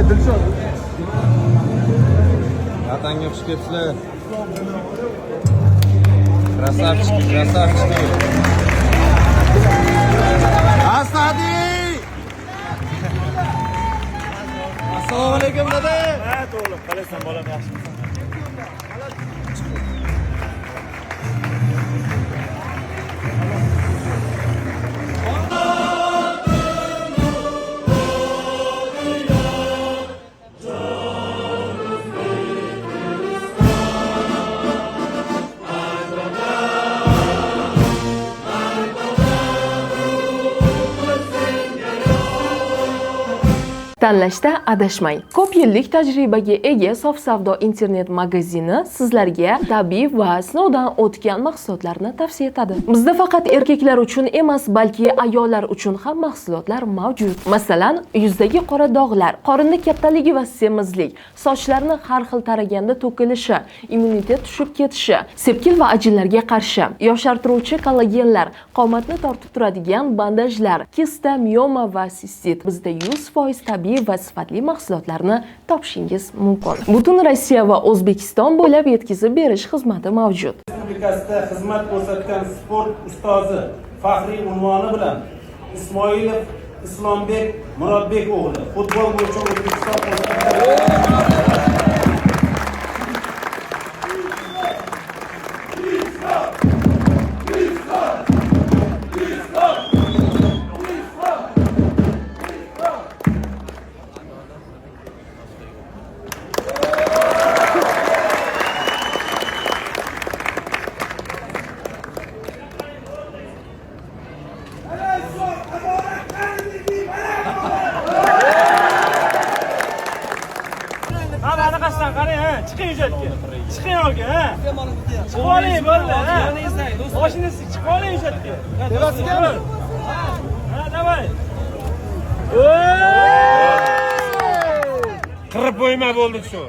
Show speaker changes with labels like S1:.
S1: Dilshod.
S2: Vatanga xush kelibsizlar. Krasavchiki, krasavchiki. Asadi! Assalomu alaykum dada.
S1: Ha, to'g'ri. Qalaysan, bolam, yaxshimisan?
S3: Tanlashda adashmang. Ko'p yillik tajribaga ega Sof Savdo internet magazini sizlarga tabiiy va sinovdan o'tgan mahsulotlarni tavsiya etadi. Bizda faqat erkaklar uchun emas, balki ayollar uchun ham mahsulotlar mavjud. Masalan, yuzdagi qora dog'lar, qorinni kattaligi va semizlik, sochlarni har xil taraganda to'kilishi, immunitet tushib ketishi, sepkil va ajinlarga qarshi, yoshartiruvchi kollagenlar, qomatni tortib turadigan bandajlar, kista, mioma va sistit. Bizda 100% tabiiy va sifatli mahsulotlarni topishingiz mumkin. Butun Rossiya va O'zbekiston bo'ylab yetkazib berish xizmati mavjud.
S4: Respublikasida xizmat ko'rsatgan sport ustozi faxriy unvoni bilan Ismoilov Islombek Murodbek o'g'li futbol bo'yicha O'zbekiston
S1: chiqing ijodga. Chiqing olga, ha. Chiqib oling bo'ldi, ha. Mashinasi chiqib oling ijodga. Devasizmi? Ha, davay. Qirib qo'yma bo'ldi shu.